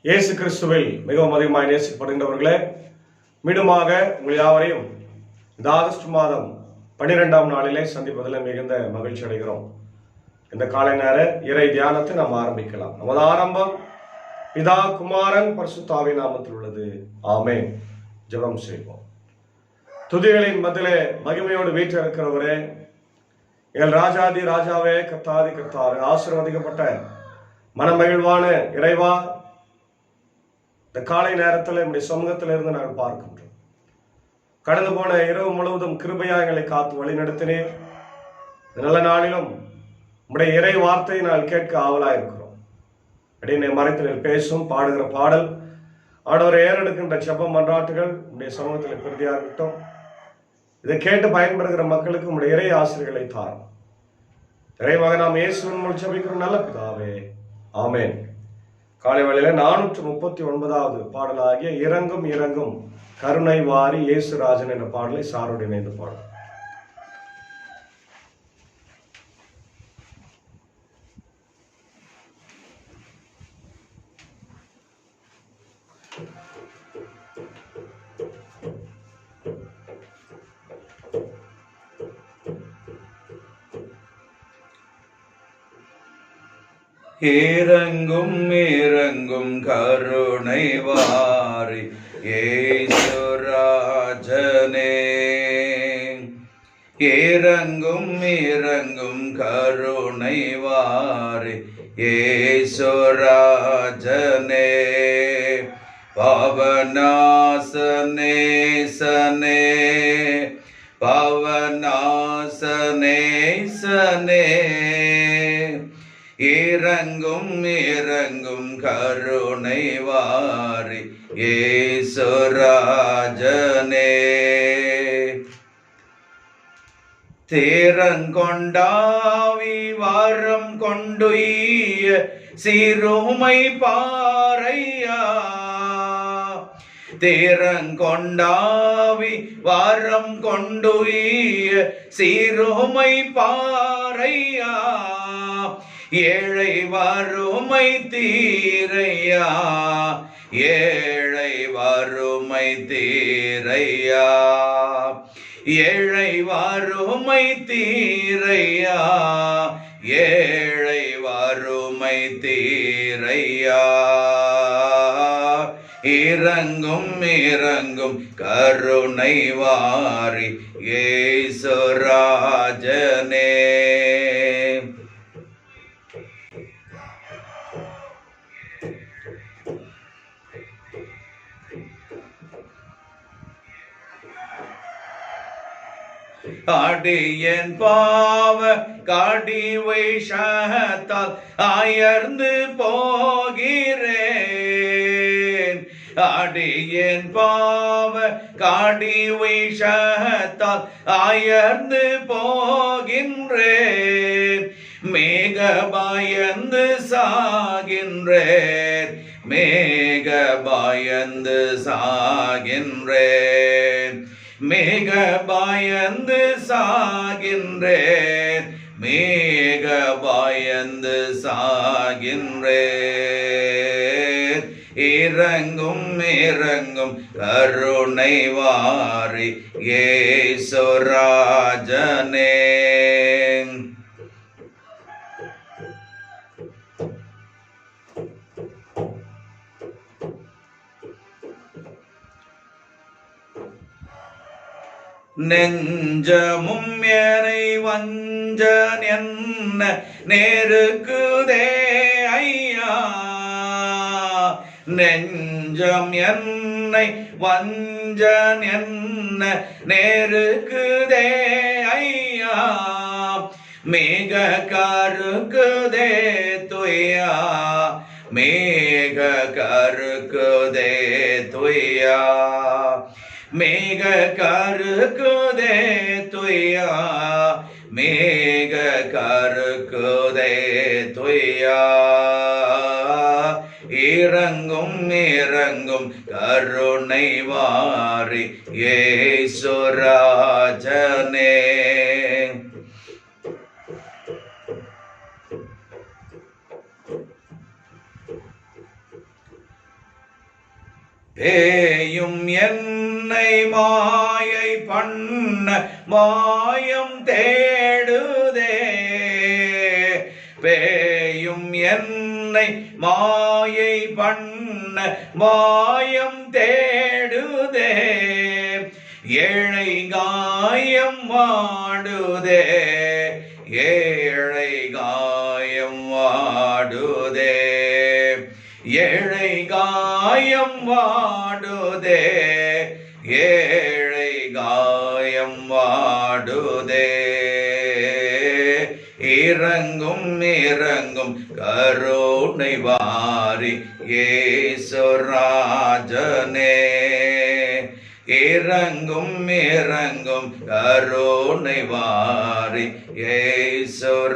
இயேசு கிறிஸ்துவில் மிகவும் அதிகமாக நேசிக்கப்படுகின்றவர்களே, மீண்டுமாக உங்கள் யாவரையும் இந்த ஆகஸ்ட் மாதம் 12ஆம் நாளிலே சந்திப்பதில் மிகுந்த மகிழ்ச்சி அடைகிறோம். இந்த காலை நேர இறை தியானத்தை நாம் ஆரம்பிக்கலாம். நமது ஆரம்பம் பிதா, குமாரன், பரிசுத்த ஆவியின் நாமத்தில் உள்ளது. ஆமென். ஜெபம் செய்வோம். துதிகளின் மத்தியிலே மகிமையோடு வீற்றிருக்கிறவரே, எங்கள் ராஜாதி ராஜாவே, கர்த்தாதி கர்த்தாவே, ஆசீர்வதிக்கப்பட்ட மனமகிழ்வான இறைவா, இந்த காலை நேரத்தில் நம்முடைய சமூகத்தில் இருந்து நாங்கள் பார்க்கின்றோம். கடந்து போன இரவு முழுவதும் கிருபையா எங்களை காத்து வழிநடத்தினேன். இந்த நல்ல நாளிலும் உம்முடைய இறை வார்த்தையை நாங்கள் கேட்க ஆவலாயிருக்கிறோம். இடையே மறைத்தில் பேசும் பாடுகிற பாடல், ஆண்டவரை ஏறெடுக்கின்ற ஜெபம் மன்றாட்டுகள் உம்முடைய சமூகத்தில் பிரதியாக இருக்கட்டும். இதை கேட்டு பயன்படுகிற மக்களுக்கு உம்முடைய இறை ஆசிரியர்களை தாரும். இறைவாக நாம் இயேசுவின் மூலம் ஜெபிக்கிறோம் நல்ல பிதாவே, ஆமென். காலை வேளையில 439வது பாடலாகிய இறங்கும் இறங்கும் கருணை வாரி இயேசுராஜன் என்ற பாடலை சாரோடு இணைந்து பாடல். இறங்கும் இறங்கும் கருணை வாரி இயேசுராஜனே, இறங்கும் இறங்கும் கருணை வாரி இயேசுராஜனே, பாவநாசனே சனே, பாவநாசனே சனே, இறங்கும் இறங்கும் கருணை வாரி இயேசுராஜனே, தேரங்கொண்டாவி வாரம் கொண்டுய சிறுமை பாறையா, தேரங்கொண்டாவி வாரம் கொண்டுய சிறுமை பாறையா, ஏழை வறுமை தீரையா, ஏழை வறுமை தீரையா, ஏழை வறுமை தீரையா, ஏழை வறுமை தீரையா, இறங்கும் இறங்கும் கருணை வாரி இயேசுராஜனே, அடியேன் பாவ காடி வைஷத்தால் அயர்ந்து போகிறேன், அடியேன் பாவ காடி வைஷத்தால் அயர்ந்து போகின்றேன், மேக பயந்து சாகின்றேன், மேக பயந்து சாகின்றேன், மேக பயந்து சாகின்றேன், மேக பயந்து சாகின்றேன், இறங்கும் இறங்கும் கருணை வாரி இயேசுராஜனே, நெஞ்சமும் ஏனை வஞ்சன் என்ன நேருக்குதே ஐயா, நெஞ்சம் என்னை வஞ்சன் என்ன நேருக்குதே ஐயா, மேக கருக்குதே துயா, மேக கருக்குதே துயா, மேக கருக்குதே துயா, மேக கருக்குதே துயா, இறங்கும் இறங்கும் கருணை வாரி இயேசுராஜனே, பேயும் என்னை மாயை பண்ண மாயம் தேடுதே. பேயும் என்னை மாயை பண்ண மாயம் தேடுதே. ஏழை காயம் வாடுதே, ஏழை காயம் வாடுதே, ஏழை காயம் வாடுதே, ஏழை காயம் வாடுதே. இறங்கும் இறங்கும் கருணை வாரி இயேசுராஜனே. இறங்கும் இறங்கும் கருணை வாரி இயேசுராஜனே.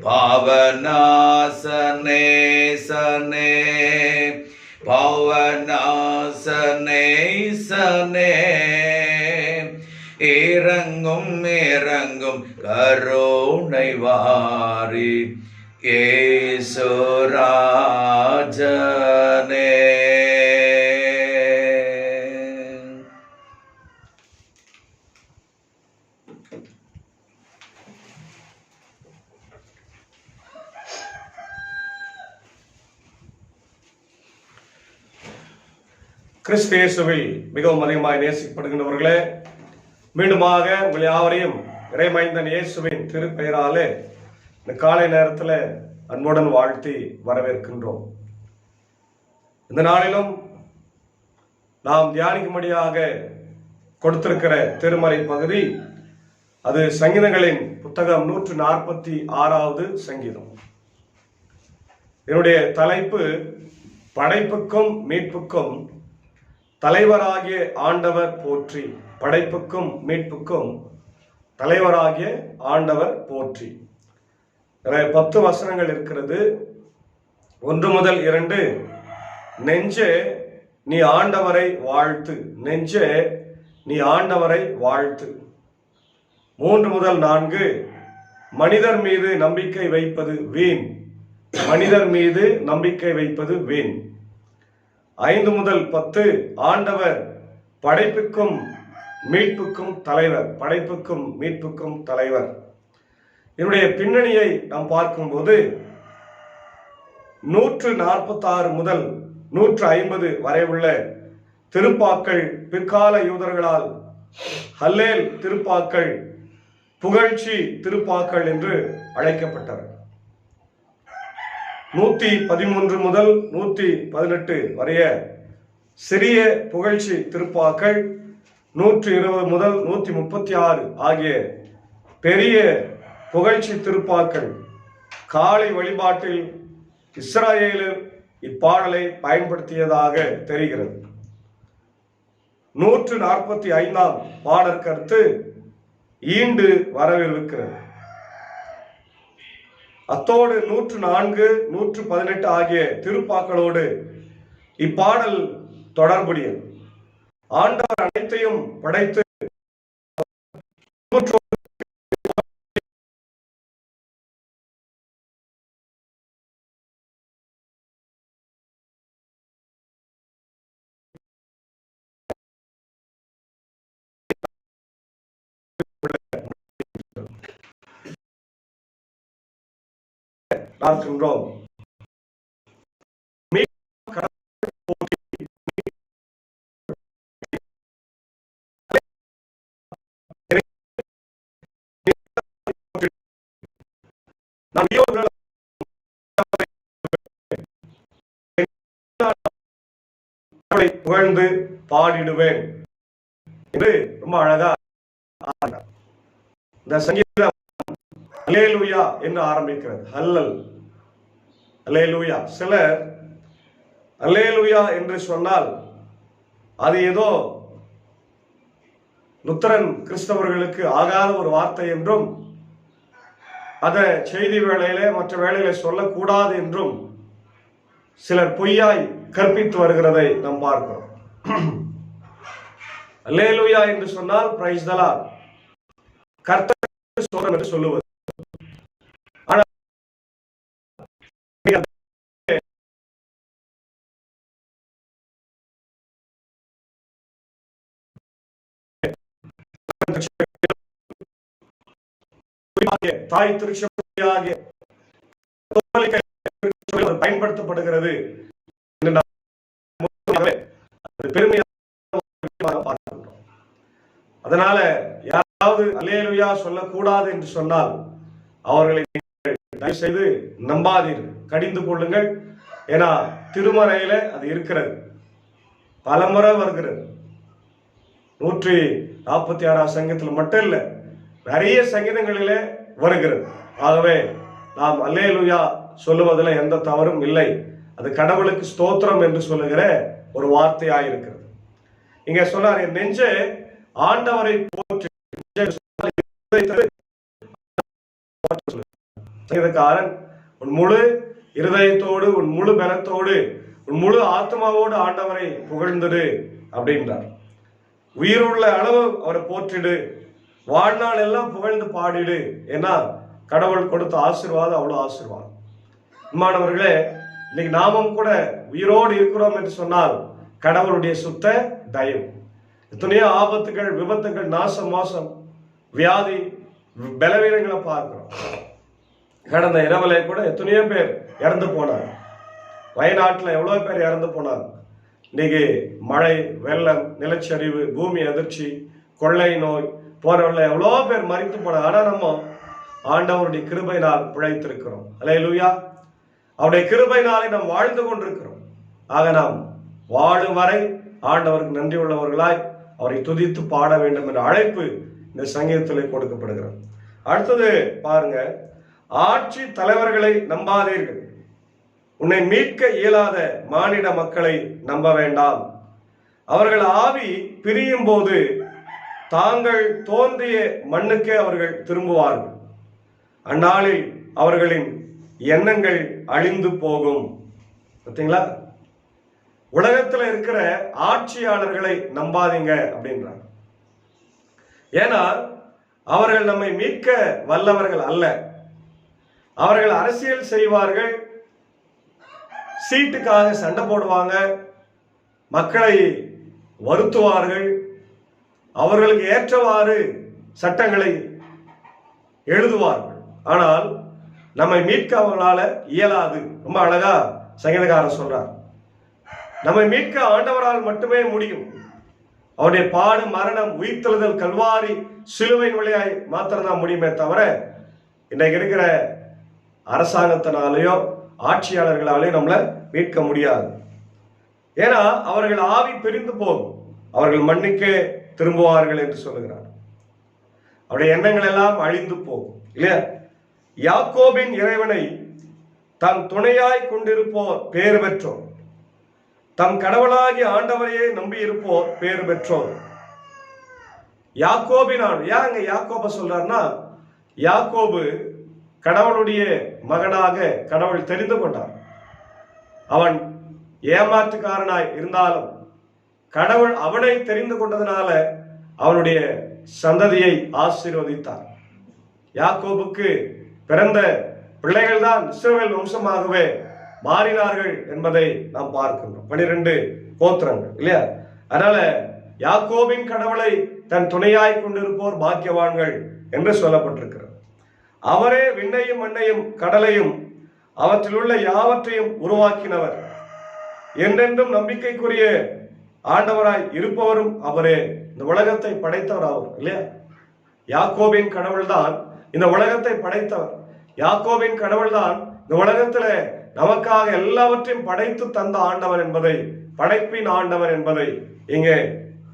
பாவநாசனே சனே, பாவநாசனே சனே. இறங்கும் இறங்கும் கருணை வாரி இயேசுராஜனே. கிறிஸ்து இயேசுவில் மிகவும் அதிகமாய் நேசிக்கப்படுகின்றவர்களே, மீண்டுமாக உங்கள் யாவரையும் இறைமைந்தன் இயேசுவின் திருப்பெயராலே இந்த காலை நேரத்தில் அன்புடன் வாழ்த்தி வரவேற்கின்றோம். இந்த நாளிலும் நாம் தியானிக்கும்படியாக கொடுத்திருக்கிற திருமறை பகுதி அது சங்கீதங்களின் புத்தகம் 146வது சங்கீதம். என்னுடைய தலைப்பு படைப்புக்கும் மீட்புக்கும் தலைவராகிய ஆண்டவர் போற்றி. படைப்புக்கும் மீட்புக்கும் தலைவராகிய ஆண்டவர் போற்றி. 10 வசனங்கள் இருக்கிறது. 1 முதல் 2, நெஞ்சே நீ ஆண்டவரை வாழ்த்து, நெஞ்சே நீ ஆண்டவரை வாழ்த்து. 3 முதல் 4, மனிதர் மீது நம்பிக்கை வைப்பது வீண், மனிதர் மீது நம்பிக்கை வைப்பது வீண். 5 முதல் 10, ஆண்டவர் படைப்புக்கும் மீட்புக்கும் தலைவர், படைப்புக்கும் மீட்புக்கும் தலைவர். என்னுடைய பின்னணியை நாம் பார்க்கும்போது 146 முதல் 150 வரை உள்ள திருப்பாக்கள் பிற்கால யூதர்களால் ஹல்லேல் திருப்பாக்கள், புகழ்ச்சி திருப்பாக்கள் என்று அழைக்கப்பட்டன. 113 முதல் 118 வரைய சிறிய புகழ்ச்சி திருப்பாக்கள், 120 முதல் 136 ஆகிய பெரிய புகழ்ச்சி திருப்பாக்கள். காலை வழிபாட்டில் இஸ்ராயேலர் இப்பாடலை பயன்படுத்தியதாக தெரிகிறது. 145ஆம் பாடற்கருத்து ஈண்டு வரவிருக்கிறது. அத்தோடு 104, 118 ஆகிய திருப்பாக்களோடு இப்பாடல் தொடர்புடையது. ஆண்டவர் அனைத்தையும் படைத்து பார்க்கின்றோம். புகழ்ந்து பாடிடுவேன் என்று ரொம்ப அழகா இந்த சங்கீதம் அல்லேலூயா என்று ஆரம்பிக்கிறது. ஹல்லல் அல்லேலூயா. சிலர் அல்லேலூயா என்று சொன்னால் அது ஏதோ லுத்தரன் கிறிஸ்தவர்களுக்கு ஆகாத ஒரு வார்த்தை என்றும், அதை செய்தி வேளையிலே மற்ற வேளையிலே சொல்லக்கூடாது என்றும் சிலர் பொய்யாய் கற்பித்து வருகிறதை நாம் பார்க்கிறோம். அல்லேலூயா என்று சொன்னால் பிரைஸ் தி லார்ட், கர்த்தருக்கு ஸ்தோத்திரம் என்று சொல்லுவது. தாய் திருச்சபையாகிய பயன்படுத்தப்படுகிறது பெருமையாக. அதனால யாராவது அல்லேலூயா சொல்லக்கூடாது என்று சொன்னால் அவர்களை தயவு செய்து நம்பாதீர்கள், கடிந்து கொள்ளுங்கள். ஏன்னா திருமறையில அது இருக்கிறது, பலமுறை வருகிறது. 146 சங்கத்தில் மட்டும் இல்ல, நிறைய சங்கீதங்களிலே வருகிறது. ஆகவே நாம் அல்லேலூயா சொல்லுவதில் எந்த தவறும் இல்லை. அது கடவுளுக்கு ஸ்தோத்திரம் என்று சொல்லுகிற ஒரு வார்த்தையாயிருக்கிறது. இங்க சொன்னார், என் நெஞ்சே ஆண்டவரை போற்றி. சங்கீதக்காரன் உன் முழு இருதயத்தோடு, உன் முழு பலத்தோடு, உன் முழு ஆத்மாவோடு ஆண்டவரை புகழ்ந்துடு அப்படின்றார். உயிருள்ள அளவு அவரை போற்றிடு, வாழ்நாள் எல்லாம் புகழ்ந்து பாடிடு. ஏன்னா கடவுள் கொடுத்த ஆசீர்வாதம் அவ்வளவு ஆசீர்வாதம். மாணவர்களே, இன்னைக்கு நாமும் கூட உயிரோடு இருக்கிறோம் என்று சொன்னால் கடவுளுடைய சுத்த தயவு. எத்தனையோ ஆபத்துகள், விபத்துகள், நாசம், மோசம், வியாதி, பலவீனங்களை பார்க்கிறோம். கடந்த இரவுல கூட எத்தனையோ பேர் இறந்து போனாங்க. வயநாட்டில் எவ்வளவு பேர் இறந்து போனாங்க. இன்னைக்கு மழை, வெள்ளம், நிலச்சரிவு, பூமி அதிர்ச்சி, கொள்ளை நோய் போன்றவர்கள் எவ்வளோ பேர் மரித்து போனாங்க. ஆனா நம்ம ஆண்டவருடைய கிருபையினால் பிழைத்திருக்கிறோம். அல்லேலூயா. அவருடைய கிருபையினாலே நாம் வாழ்ந்து கொண்டிருக்கிறோம். ஆக நாம் வாழும் வரை ஆண்டவருக்கு நன்றி உள்ளவர்களாய் அவரை துதித்து பாட வேண்டும் என்ற அழைப்பு இந்த சங்கீதத்தில் கொடுக்கப்படுகிறது. அடுத்தது பாருங்க, ஆட்சி தலைவர்களை நம்பாதீர்கள், உன்னை மீட்க இயலாத மானிட மக்களை நம்ப வேண்டாம். அவர்கள் ஆவி பிரியும் போது தாங்கள் தோன்றிய மண்ணுக்கே அவர்கள் திரும்புவார்கள். அந்நாளில் அவர்களின் எண்ணங்கள் அழிந்து போகும். பார்த்தீங்களா? உலகத்துல இருக்கிற ஆட்சியாளர்களை நம்பாதீங்க அப்படின்றாங்க. ஏன்னா அவர்கள் நம்மை மீட்க வல்லவர்கள் அல்ல. அவர்கள் அரசியல் செய்வார்கள், சீட்டுக்காக சண்டை போடுவாங்க, மக்களை வருத்துவார்கள், அவர்களுக்கு ஏற்றவாறு சட்டங்களை எழுதுவார்கள். ஆனால் நம்மை மீட்க அவங்களால இயலாது. ரொம்ப அழகா சங்கீதக்காரர் சொல்றார், நம்மை மீட்க ஆண்டவரால் மட்டுமே முடியும். அவருடைய பாடு, மரணம், உயிர்த்தெழுதல், கல்வாரி, சிலுவையின் வழியாய் மாத்திரம்தான் முடியுமே தவிர இன்றைக்கு இருக்கிற அரசாங்கத்தினாலேயோ ஆட்சியாளர்களாலேயோ நம்மளை மீட்க முடியாது. ஏன்னா அவர்கள் ஆவி பிரிந்து போகும், அவர்கள் மண்ணுக்கே திரும்புவார்கள் என்று சொல்லுகிறார். அவருடைய எண்ணங்கள் எல்லாம் அழிந்து போகும் இல்லையா? யாக்கோபின் இறைவனை தம் துணையாய் கொண்டிருப்போர் பேறு பெற்றோர், தம் கடவுளாகி ஆண்டவரையே நம்பி இருப்போர் பேறு பெற்றோர். யாக்கோபின் ஏன் யாக்கோப சொல்றாருன்னா, யாக்கோபு கடவுளுடைய மகனாக கடவுள் தெரிந்து கொண்டார். அவன் ஏமாற்றுக்காரனாய் இருந்தாலும் கடவுள் அவனை தெரிந்து கொண்டதனால அவனுடைய சந்ததியை ஆசீர்வதித்தார். யாக்கோபுக்கு பிறந்த பிள்ளைகள் தான் இஸ்ரவேல் வம்சமாகவே மாறினார்கள் என்பதை நாம் பார்க்கின்றோம். 12 கோத்திரங்கள் இல்லையா? அதனால யாக்கோபின் கடவுளை தன் துணையாய் கொண்டிருப்போர் பாக்கியவான்கள் என்று சொல்லப்பட்டிருக்கிறது. அவரே விண்ணையும் மண்ணையும் கடலையும் அவற்றில் உள்ள யாவற்றையும் உருவாக்கினவர். என்றென்றும் நம்பிக்கைக்குரிய ஆண்டவராய் இருப்பவரும் அவரே. இந்த உலகத்தை படைத்தவர் அவர் இல்லையா? யாக்கோபின் கடவுள் தான் இந்த உலகத்தை படைத்தவர். யாக்கோபின் கடவுள் தான் இந்த உலகத்துல நமக்காக எல்லாவற்றையும் படைத்து தந்த ஆண்டவர் என்பதை, படைப்பின் ஆண்டவர் என்பதை இங்கே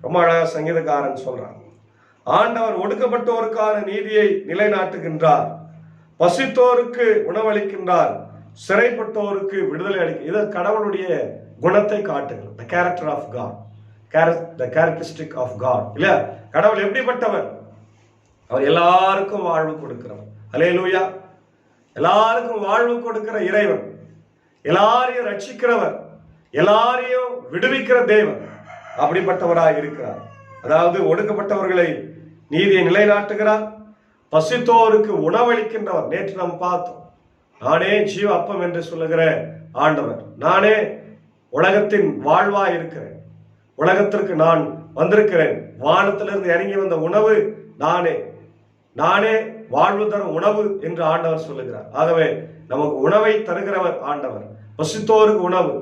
ரொம்ப அழகா சங்கீதக்காரன் சொல்றார். ஆண்டவர் ஒடுக்கப்பட்டோருக்கான நீதியை நிலைநாட்டுகின்றார், பசித்தோருக்கு உணவளிக்கின்றார், சிறைப்பட்டோருக்கு விடுதலை அளிக்க. இது கடவுளுடைய குணத்தை காட்டுகிறது. the character of God, the characteristic of God இல்ல? கடவுள் எப்படிப்பட்டவர்? அவர் எல்லாருக்கும் வாழ்வு கொடுக்கிறவர். அல்லேலூயா. எல்லாருக்கும் வாழ்வு கொடுக்கிற இறைவன், எல்லாரையும் ரட்சிக்கிறவர், எல்லாரையும் விடுவிக்கிற தேவன். அப்படிப்பட்டவராய் இருக்கிறார். அதாவது ஒடுக்கப்பட்டவர்களை நீதியை நிலைநாட்டுகிறார், பசித்தோருக்கு உணவளிக்கின்றவர். நேற்று நாம் பார்த்தோம், நானே ஜீவ அப்பம் என்று சொல்லுகிற ஆண்டவர், நானே உலகத்தின் வாழ்வாய் இருக்கிறேன், உலகத்திற்கு நான் வந்திருக்கிறேன், வானத்திலிருந்து இறங்கி வந்த உணவு நானே, நானே வாழ்வு தரும் உணவு என்று ஆண்டவர் சொல்லுகிறார். ஆகவே நமக்கு உணவை தருகிறவர் ஆண்டவர். பசித்தோருக்கு உணவு,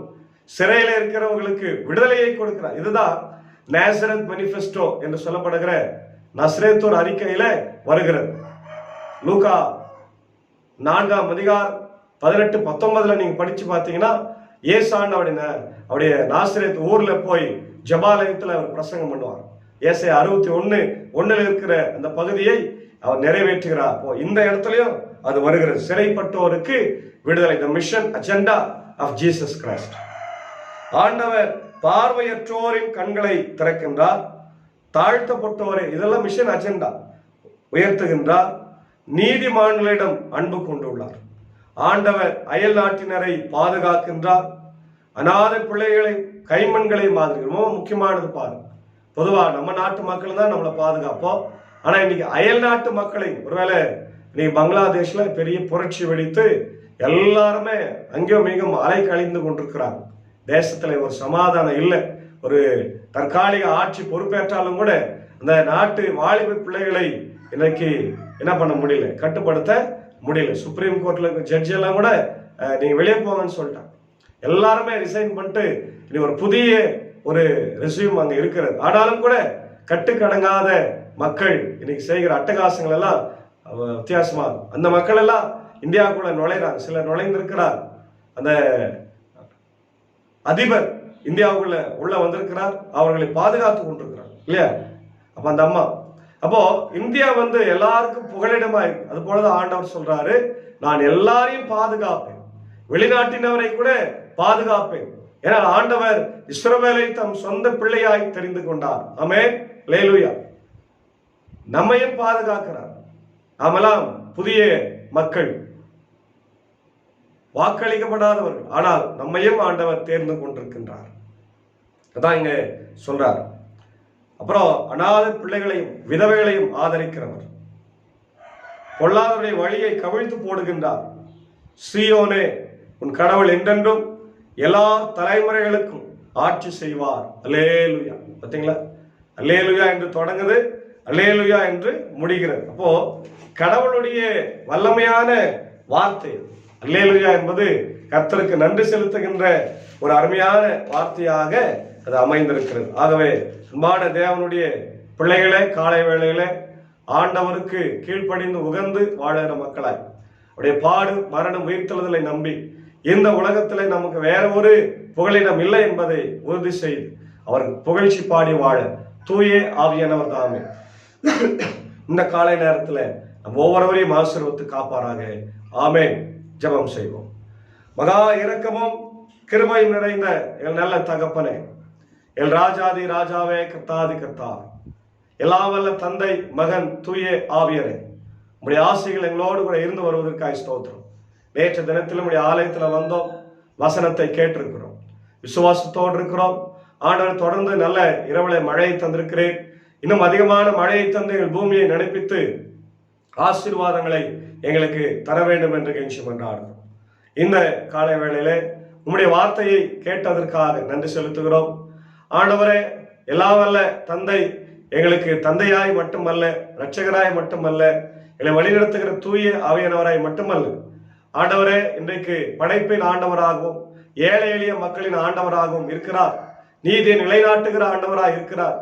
சிறையில் இருக்கிறவங்களுக்கு விடுதலையை கொடுக்கிறார். இதுதான் நேசரத் மேனிஃபெஸ்டோ என்று சொல்லப்படுகிற நஸ்ரேத்தோர் அறிக்கையில வருகிறது. லூக்கா 4ஆம் அதிகாரம் 18-19 நீங்க படிச்சு பார்த்தீங்கன்னா, அவருடைய நாசரேத் ஊர்ல போய் ஜெபாலயத்துல அவர் பிரசங்கம் பண்ணுவார். ஏசாயா 61:1 இருக்கிற அந்த பகுதியை அவர் நிறைவேற்றுகிறார். இந்த இடத்துலயும் அது வருகிறது. சிறைப்பட்டோருக்கு விடுதலை, the mission agenda of Jesus Christ. ஆண்டவர் பார்வையற்றோரின் கண்களை திறக்கின்றார், தாழ்த்தப்பட்டோரை, இதெல்லாம் மிஷன் அஜெண்டா, உயர்த்துகின்றார். நீதிமான்களிடம் அன்பு கொண்டுள்ளார். ஆண்டவர் அயல் நாட்டினரை பாதுகாக்கின்றார். அநாத பிள்ளைகளை, கைமண்களை மாதிரி. ரொம்ப முக்கியமானது பாருங்க. பொதுவா நம்ம நாட்டு மக்கள் தான் நம்மளை பாதுகாப்போம். ஆனா இன்னைக்கு அயல் நாட்டு மக்களை, ஒருவேளை இன்னைக்கு பங்களாதேஷ்ல பெரிய புரட்சி வெடித்து எல்லாருமே அங்கேயும் மிகவும் அலை கழிந்து கொண்டிருக்கிறாங்க. தேசத்துல ஒரு சமாதானம் இல்லை. ஒரு தற்காலிக ஆட்சி பொறுப்பேற்றாலும் கூட அந்த நாட்டு வாலிப பிள்ளைகளை இன்னைக்கு என்ன பண்ண முடியல, கட்டுப்படுத்த முடியல. சுப்ரீம் கோர்ட்ல ஜட்ஜி எல்லாம் கூட நீங்க வெளியே போங்கன்னு சொல்லிட்டாங்க. எல்லாருமே ரிசைன் பண்ணிட்டு இனி ஒரு புதிய ஒரு ரெஸ்யூம் அங்க இருக்கிறது. ஆனாலும் கூட கட்டுக்கடங்காத மக்கள் இன்னைக்கு செய்கிற அட்டகாசங்கள் எல்லாம் வித்தியாசமா. அந்த மக்கள் எல்லாம் இந்தியாவுக்குள்ள நுழைறாங்க. சிலர் நுழைந்திருக்கிறார். அந்த அதிபர் இந்தியாவுக்குள்ள உள்ள வந்திருக்கிறார், அவர்களை பாதுகாத்து கொண்டிருக்கிறார் இல்லையா? அப்ப அந்த அம்மா, அப்போ இந்தியா எல்லாருக்கும் புகலிடமாய், அது போலதான் ஆண்டவர் சொல்றாரு, நான் எல்லாரையும் பாதுகாப்பேன், வெளிநாட்டினவரை கூட பாதுகாப்பேன். ஏன்னா ஆண்டவர் இஸ்ரவேலை தம் சொந்த பிள்ளையாய் தெரிந்து கொண்டார். ஆமென், அல்லேலூயா. நம்மையும் பாதுகாக்கிறார். நாமெல்லாம் புதிய மக்கள், வாக்களிக்கப்படாதவர்கள், ஆனால் நம்மையும் ஆண்டவர் தேர்ந்து கொண்டிருக்கின்றார். அதான் இங்க சொல்றார். அப்புறம் அநாத பிள்ளைகளையும் விதவைகளையும் ஆதரிக்கிறவர், பொல்லாதவருடைய வழியை கவிழ்த்து போடுகின்றார். சீயோனே, உன் கடவுள் என்றென்றும் எல்லா தலைமுறைகளுக்கும் ஆட்சி செய்வார். அல்லேலூயா. பார்த்தீங்களா? அல்லேலூயா என்று தொடங்குது, அல்லேலூயா என்று முடிகிறது. அப்போ கடவுளுடைய வல்லமையான வார்த்தை அல்லேலூயா என்பது கர்த்தருக்கு நன்றி செலுத்துகின்ற ஒரு அருமையான வார்த்தையாக அது அமைந்திருக்கிறது. ஆகவே அன்பான தேவனுடைய பிள்ளைகளே, காலை வேளையிலே ஆண்டவருக்கு கீழ்ப்படிந்து உகந்து வாழுகிற மக்களாய், அவருடைய பாடு மரணம் உயிர்த்தெழுதலை நம்பி இந்த உலகத்திலே நமக்கு வேற ஒரு புகலிடம் இல்லை என்பதை உறுதி செய்து அவருக்கு புகழ்ச்சி பாடி வாழ தூய ஆவியானவர் தாமே இந்த காலை நேரத்தில் நம் ஒவ்வொருவரையும் ஆசீர்வதித்து காப்பாராக. ஆமென். ஜெபம் செய்வோம். மகா இரக்கமும் கிருபையும் நிறைந்த எங்கள் நல்ல தகப்பனே, எல் ராஜாதி ராஜாவே, கர்த்தாதி கர்த்தா, எல்லாம் வல்ல தந்தை, மகன், தூய ஆவியரே, உடைய ஆசைகள் எங்களோடு கூட இருந்து வருவதற்காக ஸ்தோத்திரம். நேற்று தினத்திலும் உடைய ஆலயத்தில் வந்தோம், வசனத்தை கேட்டிருக்கிறோம், விசுவாசத்தோடு இருக்கிறோம். ஆண்டவர் தொடர்ந்து நல்ல இரவுல மழையை தந்திருக்கிறேன். இன்னும் அதிகமான மழையை தந்து எங்கள் பூமியை நினைப்பித்து ஆசீர்வாதங்களை எங்களுக்கு தர வேண்டும் என்று கெஞ்சி கொண்டாடுகிறோம். இந்த காலை வேளையிலே உம்முடைய வார்த்தையை கேட்டதற்காக நன்றி செலுத்துகிறோம். ஆண்டவரே, எல்லா வல்ல தந்தை, எங்களுக்கு தந்தையாய் மட்டுமல்ல, இரட்சகராய் மட்டுமல்ல, எங்களை வழிநடத்துகிற தூய ஆவியானவராய் மட்டுமல்ல, ஆண்டவரே, இன்றைக்கு படைப்பின் ஆண்டவராகவும் ஏழை எளிய மக்களின் ஆண்டவராகவும் இருக்கிறார். நீதியை நிலைநாட்டுகிற ஆண்டவராய் இருக்கிறார்.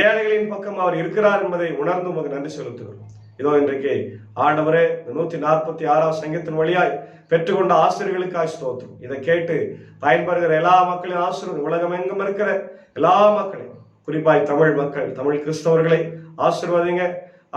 ஏழைகளின் பக்கம் அவர் இருக்கிறார் என்பதை உணர்ந்து உங்களுக்கு நன்றி செலுத்துகிறோம். இதோ இன்றைக்கு ஆண்டவரே, 146ஆம் சங்கீதத்தின் வழியாய் பெற்றுக்கொண்ட ஆசிரியர்களுக்காக ஸ்தோத்திரம். இதை கேட்டு பயன்படுகிற எல்லா மக்களின் ஆசீர்வாதம், உலகம் எங்கும் இருக்கிற எல்லா மக்களையும், குறிப்பாய் தமிழ் மக்கள், தமிழ் கிறிஸ்தவர்களை ஆசீர்வாதிங்க.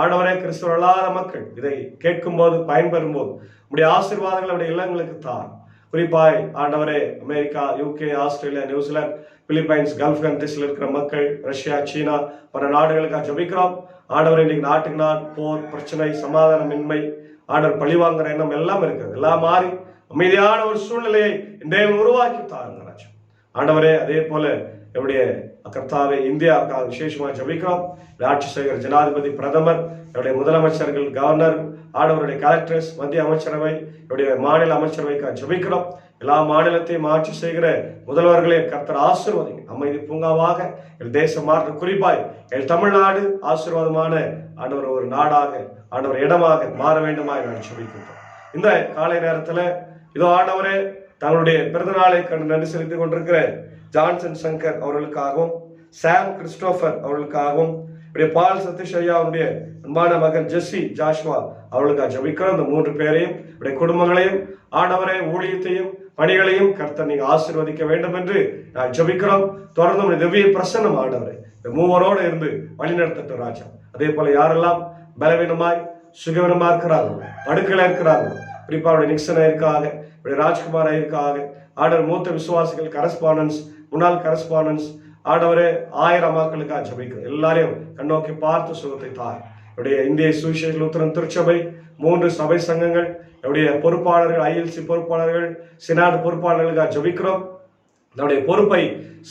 ஆண்டவரே, கிறிஸ்தவர் அல்லாத மக்கள் இதை கேட்கும் போது, பயன்பெறும் போது உடைய ஆசீர்வாதங்கள் அவருடைய இல்லங்களுக்கு தான். குறிப்பாய் ஆண்டவரே, America, UK, Australia, New Zealand, Philippines, gulf கண்ட்ரீஸ்ல இருக்கிற மக்கள், ரஷ்யா, சீனா போன்ற நாடுகளுக்காக ஜெபிக்கிறோம். ஆண்டவர், இன்னைக்கு நாட்டுக்கு நாள் போர், பிரச்சனை, சமாதானமின்மை, ஆண்டவர் பழிவாங்குற எண்ணம் எல்லாம் இருக்குது. எல்லாம் மாறி அமைதியான ஒரு சூழ்நிலையை இன்றைய உருவாக்கி தாருங்க ராஜா. ஆண்டவரே, அதே போல என்னுடைய கர்த்தாவே இந்தியாவுக்காக விசேஷமாக ஜெபிக்கிறோம். ஆட்சி செய்கிற ஜனாதிபதி, பிரதமர், என்னுடைய முதலமைச்சர்கள், கவர்னர், ஆடவருடைய கலெக்டர்ஸ், மத்திய அமைச்சரவை, என்னுடைய மாநில அமைச்சரவைக்காக ஜெபிக்கிறோம். எல்லா மாநிலத்தையும் ஆட்சி செய்கிற முதல்வர்களே கர்த்தர் ஆசீர்வதிங்க. அமைதி பூங்காவாக என் தேசம் மாற்ற, குறிப்பாய் என் தமிழ்நாடு ஆசீர்வாதமான ஆண்டவர் ஒரு நாடாக, ஆண்டவர் இடமாக மாற வேண்டுமாய் நான் ஜெபிக்கிறோம். இந்த காலை நேரத்தில் இதோ ஆண்டவரே தங்களுடைய பிறந்தநாளை கண்டு நன்றி செலுத்திக் கொண்டிருக்கிற ஜான்சன் சங்கர் அவர்களுக்காகவும், சாம் கிறிஸ்டோபர் அவர்களுக்காகவும், பால் சதீஷ் ஐயா அவருடைய அன்பான மகன் ஜெஸ்ஸி ஜாஷ்வா அவர்களுக்காக ஜெபிக்கிறோம். இந்த 3 பேரையும் குடும்பங்களையும் ஆண்டவரே ஊழியத்தையும் பணிகளையும் கர்த்தர் நீங்க ஆசீர்வதிக்க வேண்டும் என்று நான் ஜெபிக்கிறோம். தொடர்ந்து திவ்ய பிரசன்னம் ஆண்டவரே இந்த 3 இருந்து வழிநடத்தட்டும் ராஜா. அதே போல யாரெல்லாம் பலவீனமாய் சுகவீனமா இருக்கிறார்கள், படுக்கையில இருக்கிறார்கள், குறிப்பா அவருடைய நிக்சன் ஐயருக்காக, ராஜ்குமார் ஐயருக்காக, ஆண்டவர் மூத்த விசுவாசிகள், கரஸ்பாண்டன்ஸ், முன்னாள் கரஸ்பாண்டன்ஸ், ஆண்டவரே 1000 மக்களுக்காக ஜெபிக்கிறோம். எல்லாரையும் கண்ணோக்கி பார்த்து சுகத்தை தார். இந்திய சுவிசேஷ லூத்தரன் திருச்சபை 3 சபை சங்கங்கள், பொறுப்பாளர்கள், ILC பொறுப்பாளர்கள், சினாடு பொறுப்பாளர்களுக்காக ஜெபிக்கிறோம். நம்முடைய பொறுப்பை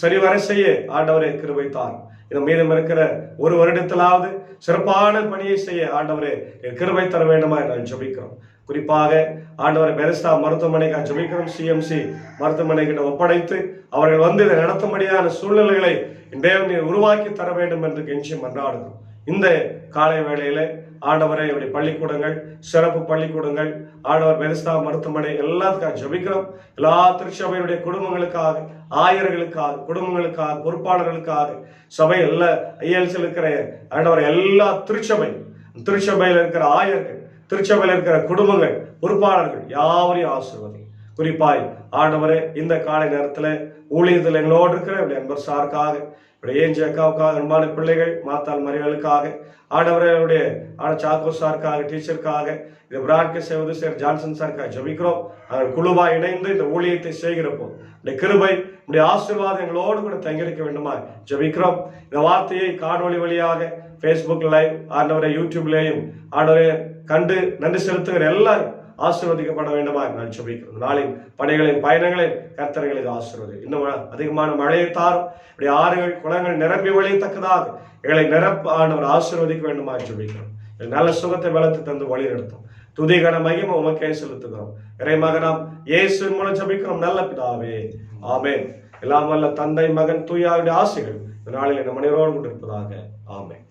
சரிவர செய்ய ஆண்டவரே கிருபை தார். இந்த மீதம் இருக்கிற 1 வருடத்திலாவது சிறப்பான பணியை செய்ய ஆண்டவரே கிருபை தர வேண்டுமா நான் ஜெபிக்கிறோம். குறிப்பாக ஆண்டவரை பெரிஸ்தா மருத்துவமனைக்காக ஜெபிக்கிறோம். CMC மருத்துவமனை கிட்ட ஒப்படைத்து அவர்கள் வந்து இதை நடத்தும்படியான சூழ்நிலைகளை தேவன் உருவாக்கி தர வேண்டும் என்று கெஞ்சி மன்றாடுகிறோம். இந்த காலை வேளையில ஆண்டவரை பள்ளிக்கூடங்கள், சிறப்பு பள்ளிக்கூடங்கள், ஆண்டவர் பெரிஸ்தா மருத்துவமனை எல்லாத்துக்காக ஜெபிக்கிறோம். எல்லா திருச்சபையுடைய குடும்பங்களுக்காக, ஆயர்களுக்காக, குடும்பங்களுக்காக, பொறுப்பாளர்களுக்காக, சபை எல்லா ILC இருக்கிற ஆண்டவர் எல்லா திருச்சபையில் இருக்கிற ஆயர்கள், திருச்சபையில் இருக்கிற குடும்பங்கள், பொறுப்பாளர்கள் யாவரையும் ஆசீர்வதி. குறிப்பாய் ஆண்டவரே இந்த காலை நேரத்தில் ஊழியத்தில் எங்களோடு இருக்கிற அன்பர் சாருக்காக, ஏஞ்சி அக்காவுக்காக, அன்பான பிள்ளைகள், மாத்தாள் மரிகளுக்காக, ஆண்டவரையுடைய சாக்கோ சாருக்காக, டீச்சருக்காக, இந்த பிராட்கே செய்வது சார் ஜான்சன் சாருக்காக ஜெபிக்கிறோம். நாங்கள் குழுவாக இணைந்து இந்த ஊழியத்தை செய்கிறப்போ இந்த கிருபை, உடைய ஆசீர்வாதம் எங்களோடு கூட தங்கியிருக்க வேண்டுமா ஜெபிக்கிறோம். இந்த வார்த்தையை காணொலி வழியாக Facebook லைவ், ஆண்டவரை யூடியூப்லேயும் ஆண்டவரை கண்டு நன்றி செலுத்துகிற எல்லாரும் ஆசீர்வதிக்கப்பட வேண்டுமா நான் ஜெபிக்கிறோம். நாளின் பணிகளின் பயணங்களில் கர்த்தர்களுக்கு ஆசீர்வதி. இன்னும் அதிகமான மழையை தாரும். ஆறுகள் குளங்கள் நிரம்பி வழியத்தக்கதாக எங்களை ஆண்டவர் ஆசீர்வதிக்க வேண்டுமா ஜெபிக்கிறோம். நல்ல சுகத்தை வளர்த்து தந்து வழி நடத்தும். துதிகன மகிமை உமக்கே செலுத்துகிறோம். இறைமகனாம் இயேசுவின் மூலம் ஜெபிக்கிறோம் நல்ல பிதாவே, ஆமென். எல்லாம் வல்ல தந்தை, மகன், தூயாவுடைய ஆசைகள் இந்த நாளில் நம்ம மனிதரோடு கொண்டிருப்பதாக. ஆமென்.